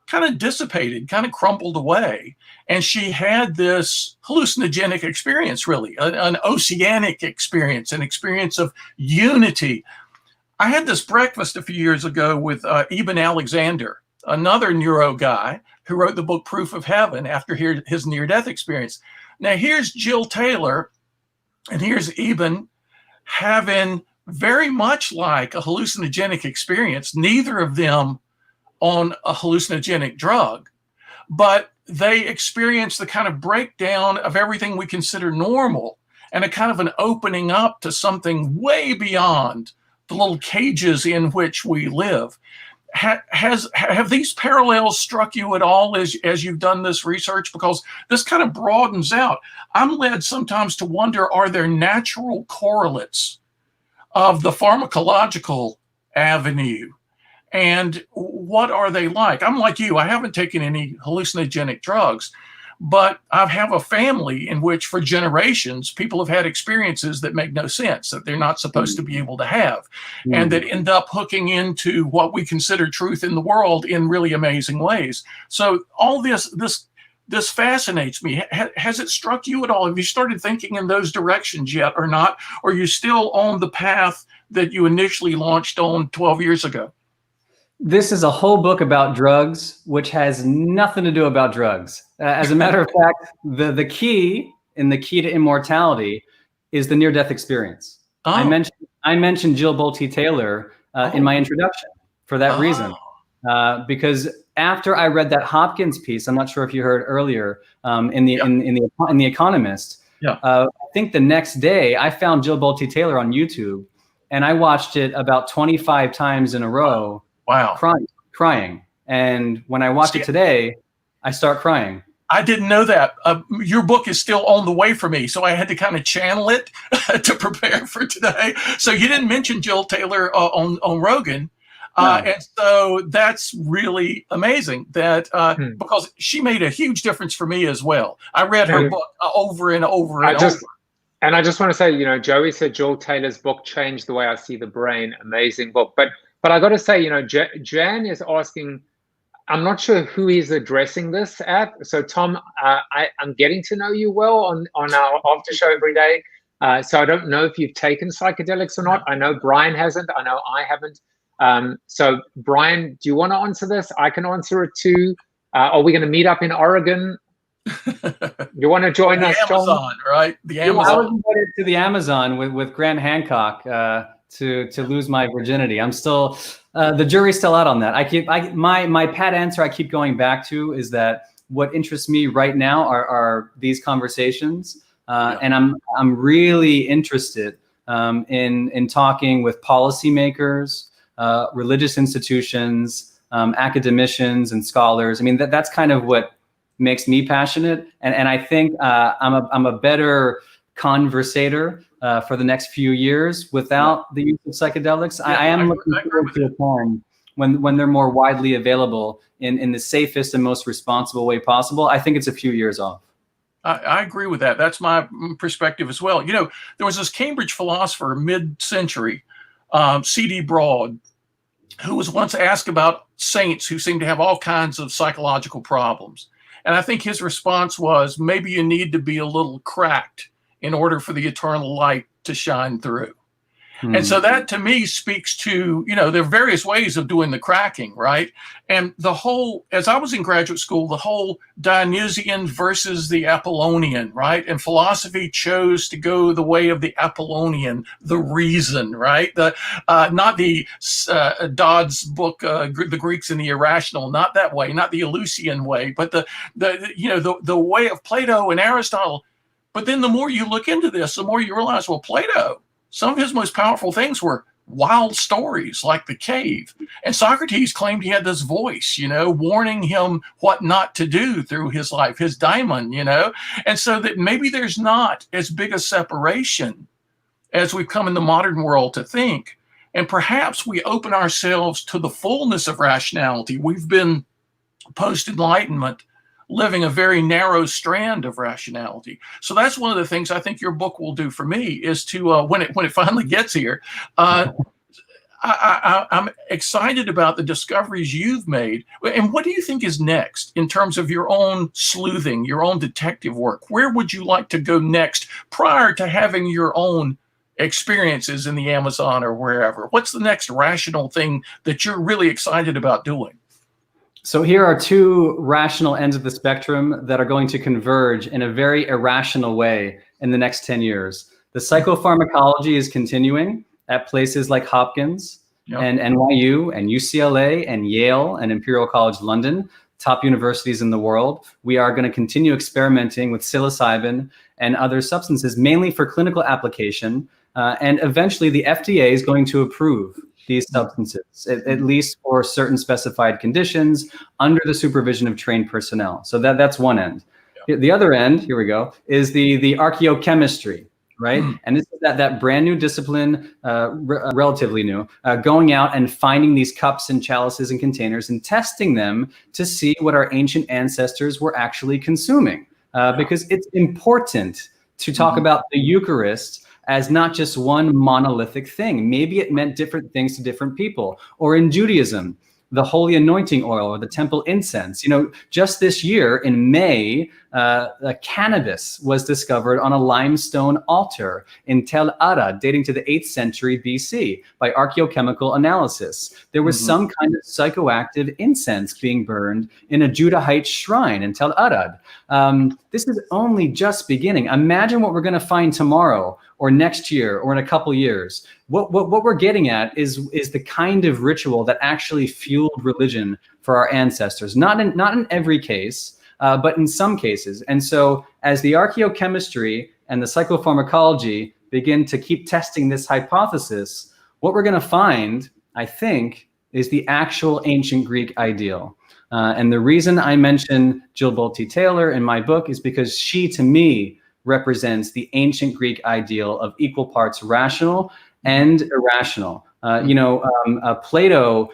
kind of dissipated, kind of crumpled away. And she had this hallucinogenic experience, really, an oceanic experience, an experience of unity. I had this breakfast a few years ago with Eben Alexander, another neuro guy who wrote the book Proof of Heaven after his near-death experience. Now, here's Jill Taylor, and here's Eben having very much like a hallucinogenic experience, neither of them on a hallucinogenic drug, but they experience the kind of breakdown of everything we consider normal and a kind of an opening up to something way beyond the little cages in which we live. have these parallels struck you at all as you've done this research? Because this kind of broadens out. I'm led sometimes to wonder, are there natural correlates of the pharmacological avenue? And what are they like? I'm like you. I haven't taken any hallucinogenic drugs, but I have a family in which for generations, people have had experiences that make no sense, that they're not supposed to be able to have, and that end up hooking into what we consider truth in the world in really amazing ways. So all this fascinates me. Has it struck you at all? Have you started thinking in those directions yet or not? Or are you still on the path that you initially launched on 12 years ago? This is a whole book about drugs, which has nothing to do about drugs. As a matter of fact, the key to immortality is the near-death experience. Oh. I mentioned Jill Bolte Taylor in my introduction for that reason, because after I read that Hopkins piece, I'm not sure if you heard earlier in the Economist. Yeah. I think the next day I found Jill Bolte Taylor on YouTube, and I watched it about 25 times in a row. Wow. Crying. And when I watch it today, I start crying. I didn't know that. Your book is still on the way for me, so I had to kind of channel it to prepare for today. So you didn't mention Jill Taylor on Rogan. And so that's really amazing that because she made a huge difference for me as well. I read her book over and over and over. And I just want to say, you know, Joey said Jill Taylor's book changed the way I see the brain. Amazing book. But I got to say, you know, Jan is asking, I'm not sure who he's addressing this at. So, Tom, I'm getting to know you well on our after show every day. So I don't know if you've taken psychedelics or not. I know Brian hasn't. I know I haven't. So, Brian, do you want to answer this? I can answer it too. Are we going to meet up in Oregon? You want to join us, Tom? Amazon, right? The Amazon. I was invited to the Amazon with Grant Hancock. To lose my virginity. I'm still the jury's still out on that. My pat answer I keep going back to is that what interests me right now are these conversations, and I'm really interested in talking with policymakers, religious institutions, academicians, and scholars. I mean that's kind of what makes me passionate, and I think I'm a better conversator for the next few years without the use of psychedelics. I am looking forward to a time when they're more widely available in the safest and most responsible way possible. I think it's a few years off. I agree with that. That's my perspective as well. You know, there was this Cambridge philosopher mid-century, C.D. Broad, who was once asked about saints who seem to have all kinds of psychological problems. And I think his response was, maybe you need to be a little cracked in order for the eternal light to shine through. And so that to me speaks to, you know, there are various ways of doing the cracking, right? And the whole, as I was in graduate school, the whole Dionysian versus the Apollonian, right? And philosophy chose to go the way of the Apollonian, the reason, right? Not the Dodd's book, The Greeks and the Irrational, not that way, not the Eleusinian way, but the way of Plato and Aristotle. But then the more you look into this, the more you realize, well, Plato, some of his most powerful things were wild stories like the cave. And Socrates claimed he had this voice, you know, warning him what not to do through his life, his daimon, you know. And so that maybe there's not as big a separation as we've come in the modern world to think. And perhaps we open ourselves to the fullness of rationality. We've been post-Enlightenment living a very narrow strand of rationality. So that's one of the things I think your book will do for me is to, when it finally gets here, I'm excited about the discoveries you've made. And what do you think is next in terms of your own sleuthing, your own detective work? Where would you like to go next prior to having your own experiences in the Amazon or wherever? What's the next rational thing that you're really excited about doing? So here are two rational ends of the spectrum that are going to converge in a very irrational way in the next 10 years. The psychopharmacology is continuing at places like Hopkins and NYU and UCLA and Yale and Imperial College London, top universities in the world. We are going to continue experimenting with psilocybin and other substances, mainly for clinical application. And eventually the FDA is going to approve these substances, at least for certain specified conditions under the supervision of trained personnel. So that's one end. The other end, here we go, is the archaeochemistry, right? And this is that brand new discipline, relatively new, going out and finding these cups and chalices and containers and testing them to see what our ancient ancestors were actually consuming. Because it's important to talk about the Eucharist as not just one monolithic thing. Maybe it meant different things to different people. Or in Judaism, the holy anointing oil or the temple incense. You know, just this year in May, cannabis was discovered on a limestone altar in Tel Arad, dating to the 8th century BC by archaeochemical analysis. There was some kind of psychoactive incense being burned in a Judahite shrine in Tel Arad. This is only just beginning. Imagine what we're going to find tomorrow or next year or in a couple years. What we're getting at is the kind of ritual that actually fueled religion for our ancestors. Not in every case, but in some cases. And so as the archaeochemistry and the psychopharmacology begin to keep testing this hypothesis, what we're going to find, I think, is the actual ancient Greek ideal. And the reason I mention Jill Bolte Taylor in my book is because she, to me, represents the ancient Greek ideal of equal parts rational and irrational. Plato,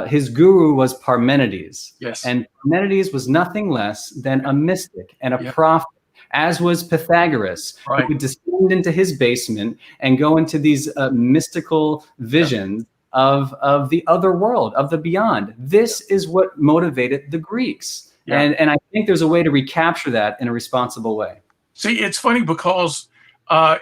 his guru was Parmenides. Yes. And Parmenides was nothing less than a mystic and a prophet, as was Pythagoras, who would descend into his basement and go into these mystical visions of the other world, of the beyond. This is what motivated the Greeks. And I think there's a way to recapture that in a responsible way. See, it's funny because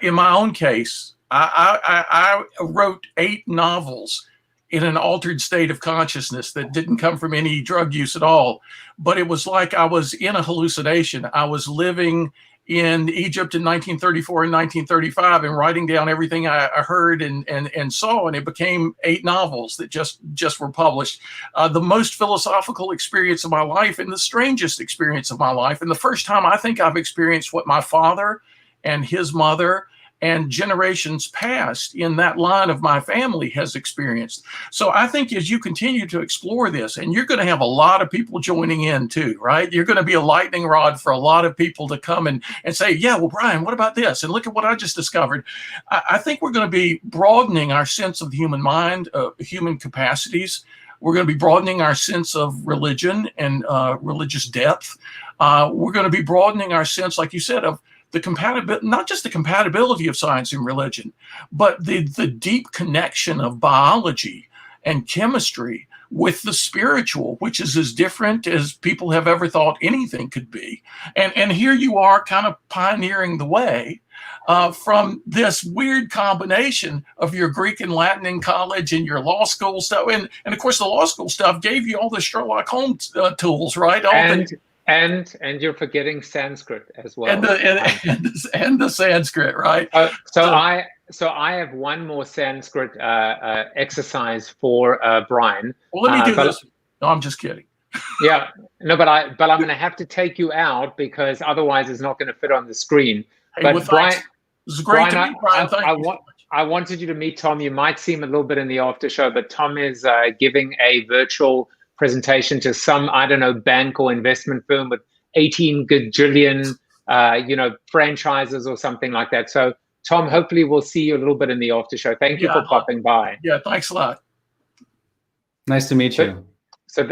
in my own case, I wrote 8 novels in an altered state of consciousness that didn't come from any drug use at all. But it was like I was in a hallucination. I was living in Egypt in 1934 and 1935 and writing down everything I heard and saw. And it became 8 novels that just were published. The most philosophical experience of my life and the strangest experience of my life. And the first time I think I've experienced what my father and his mother and generations past in that line of my family has experienced. So I think as you continue to explore this, and you're going to have a lot of people joining in too, right? You're going to be a lightning rod for a lot of people to come and say, yeah, well, Brian, what about this? And look at what I just discovered. I think we're going to be broadening our sense of the human mind, human capacities. We're going to be broadening our sense of religion and religious depth. We're going to be broadening our sense, like you said, of the compatibility, not just the compatibility of science and religion, but the deep connection of biology and chemistry with the spiritual, which is as different as people have ever thought anything could be. And here you are kind of pioneering the way from this weird combination of your Greek and Latin in college and your law school stuff. And of course, the law school stuff gave you all the Sherlock Holmes tools, right? And you're forgetting Sanskrit as well. And the Sanskrit, right? So I have one more Sanskrit exercise for Brian. Well, let me do this. No, I'm just kidding. Yeah, no, but I'm going to have to take you out because otherwise it's not going to fit on the screen. Hey, but Brian, this is great to meet Brian. I wanted you to meet Tom. You might see him a little bit in the after show, but Tom is giving a virtual presentation to some, I don't know, bank or investment firm with 18 gajillion, franchises or something like that. So, Tom, hopefully we'll see you a little bit in the after show. Thank you for popping by. Yeah, thanks a lot. Nice to meet you. So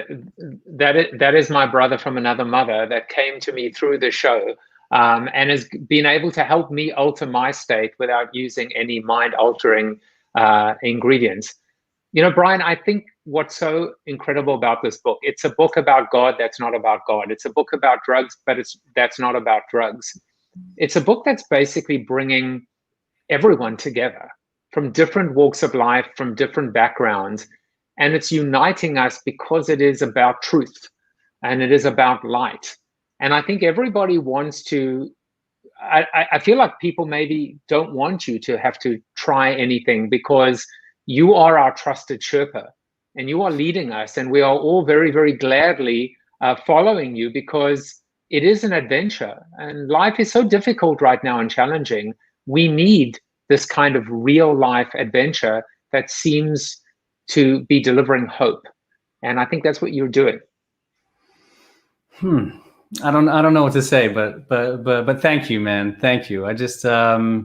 that is my brother from another mother that came to me through the show and has been able to help me alter my state without using any mind-altering ingredients. You know, Brian, I think what's so incredible about this book, it's a book about God that's not about God. It's a book about drugs, but that's not about drugs. It's a book that's basically bringing everyone together from different walks of life, from different backgrounds, and it's uniting us because it is about truth and it is about light. And I think everybody wants to, I feel like people maybe don't want you to have to try anything because you are our trusted Sherpa and you are leading us, and we are all very, very gladly following you because it is an adventure and life is so difficult right now and challenging. We need this kind of real life adventure that seems to be delivering hope. And I think that's what you're doing. I don't know what to say, but thank you, man. Thank you. I just I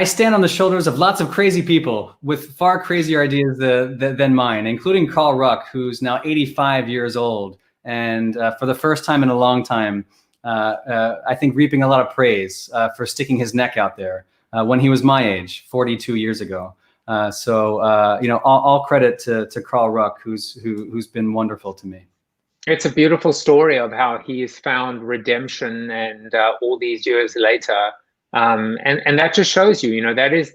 stand on the shoulders of lots of crazy people with far crazier ideas than mine, including Carl Ruck, who's now 85 years old, and for the first time in a long time, I think reaping a lot of praise for sticking his neck out there when he was my age, 42 years ago. All credit to Carl Ruck, who's been wonderful to me. It's a beautiful story of how he has found redemption, and all these years later, and that just shows you, that is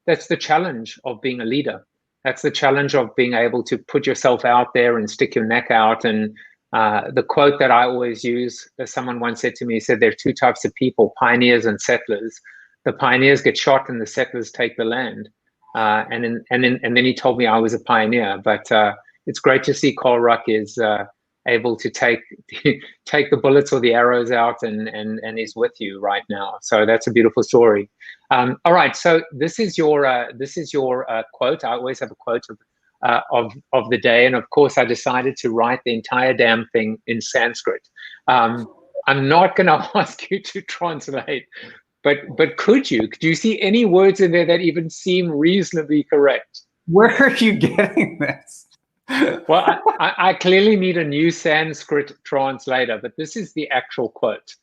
that's the challenge of being a leader. That's the challenge of being able to put yourself out there and stick your neck out. And the quote that I always use, someone once said to me, he said, there are two types of people, pioneers and settlers. The pioneers get shot and the settlers take the land. And then he told me I was a pioneer. But it's great to see Carl Ruck is able to take the bullets or the arrows out and is with you right now. So that's a beautiful story. All right, so this is your quote. I always have a quote of the day, and of course I decided to write the entire damn thing in Sanskrit. I'm not going to ask you to translate, but could you? Do you see any words in there that even seem reasonably correct? Where are you getting this? Well, I clearly need a new Sanskrit translator, but this is the actual quote,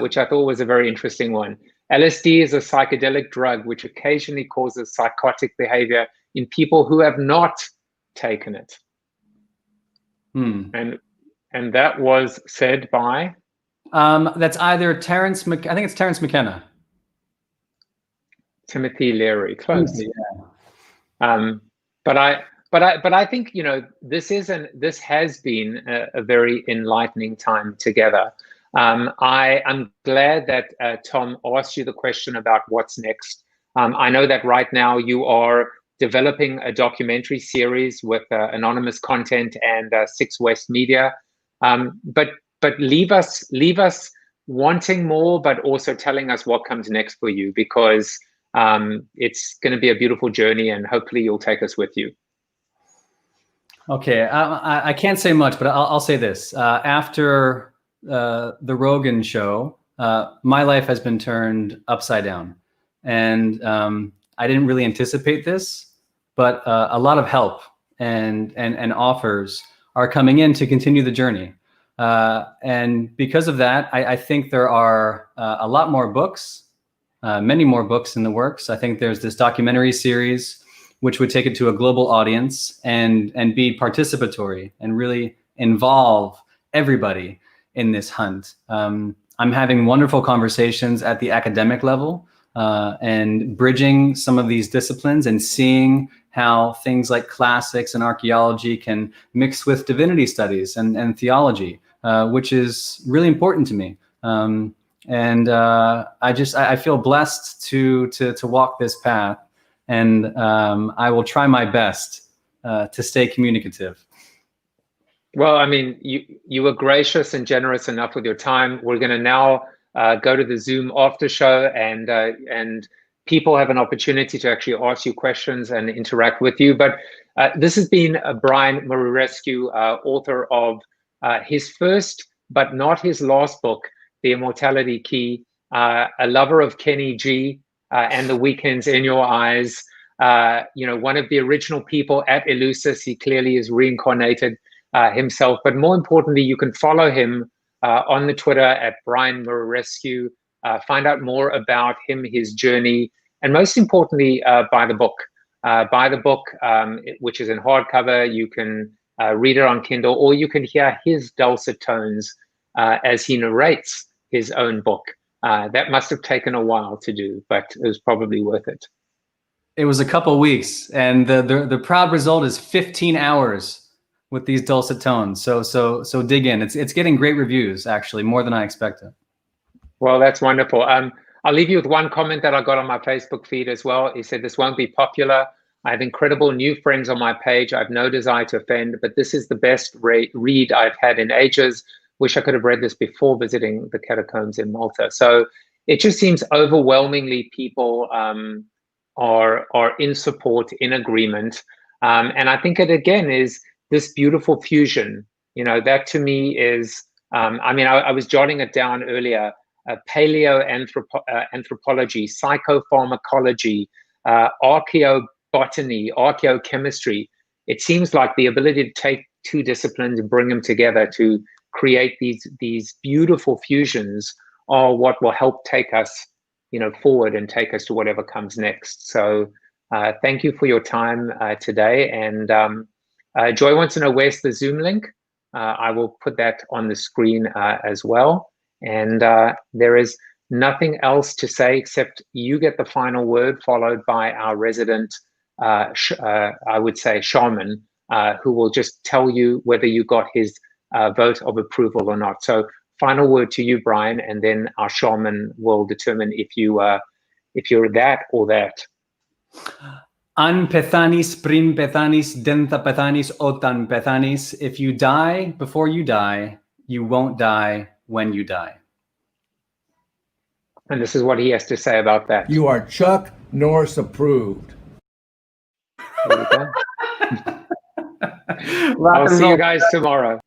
which I thought was a very interesting one. LSD is a psychedelic drug which occasionally causes psychotic behavior in people who have not taken it. And that was said by? That's either Terence, I think it's Terence McKenna. Timothy Leary, close. Yeah. But I think, this has been a very enlightening time together. I'm glad that Tom asked you the question about what's next. I know that right now you are developing a documentary series with anonymous content and 6 West Media, but leave us wanting more, but also telling us what comes next for you, because it's going to be a beautiful journey, and hopefully you'll take us with you. Okay, I can't say much, but I'll say this. After the Rogan show, my life has been turned upside down. And I didn't really anticipate this, but a lot of help and offers are coming in to continue the journey. And because of that, I think there are a lot more books, many more books in the works. I think there's this documentary series which would take it to a global audience and be participatory and really involve everybody in this hunt. I'm having wonderful conversations at the academic level and bridging some of these disciplines and seeing how things like classics and archaeology can mix with divinity studies and theology, which is really important to me. I feel blessed to walk this path. And I will try my best to stay communicative. Well, I mean, you were gracious and generous enough with your time. We're going to now go to the Zoom after show, and people have an opportunity to actually ask you questions and interact with you. But this has been Brian Muraresku, author of his first but not his last book, The Immortality Key, a lover of Kenny G, and the weekends in your eyes. One of the original people at Eleusis. He clearly is reincarnated himself. But more importantly, you can follow him on the Twitter at Brian Muraresku. Find out more about him, his journey, and most importantly, buy the book. Buy the book, which is in hardcover. You can read it on Kindle, or you can hear his dulcet tones as he narrates his own book. That must have taken a while to do, but it was probably worth it. It was a couple weeks, and the proud result is 15 hours with these dulcet tones. So dig in. It's getting great reviews, actually, more than I expected. Well, that's wonderful. I'll leave you with one comment that I got on my Facebook feed as well. He said, "This won't be popular. I have incredible new friends on my page. I have no desire to offend, but this is the best read I've had in ages. Wish I could have read this before visiting the catacombs in Malta." So it just seems overwhelmingly people are in support, in agreement. And I think it again is this beautiful fusion. You know, that to me is, I was jotting it down earlier, paleoanthropology, psychopharmacology, archaeobotany, archaeochemistry. It seems like the ability to take two disciplines and bring them together to create these beautiful fusions are what will help take us, forward and take us to whatever comes next. So thank you for your time today. And Joy wants to know, where's the Zoom link? I will put that on the screen as well. And there is nothing else to say except you get the final word, followed by our resident, I would say, shaman, who will just tell you whether you got his vote of approval or not. So final word to you, Brian, and then our shaman will determine if you're that or that. An pethanis, prim pethanis, dentha pethanis, otan pethanis. If you die before you die, you won't die when you die. And this is what he has to say about that. You are Chuck Norris approved. There you go. I'll see you guys tomorrow.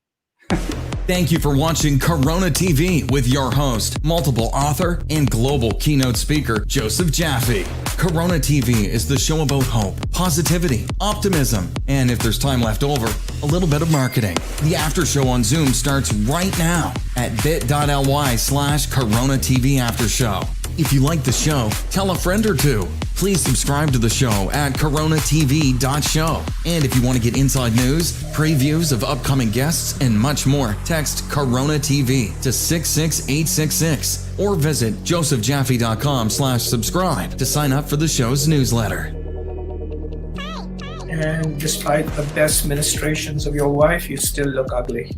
Thank you for watching Corona TV with your host, multiple author, and global keynote speaker, Joseph Jaffe. Corona TV is the show about hope, positivity, optimism, and if there's time left over, a little bit of marketing. The after show on Zoom starts right now at bit.ly/Corona TV After Show. If you like the show, tell a friend or two. Please subscribe to the show at CoronaTV.show. And if you want to get inside news, previews of upcoming guests, and much more, text Corona TV to 66866 or visit josephjaffe.com/subscribe to sign up for the show's newsletter. And despite the best ministrations of your wife, you still look ugly.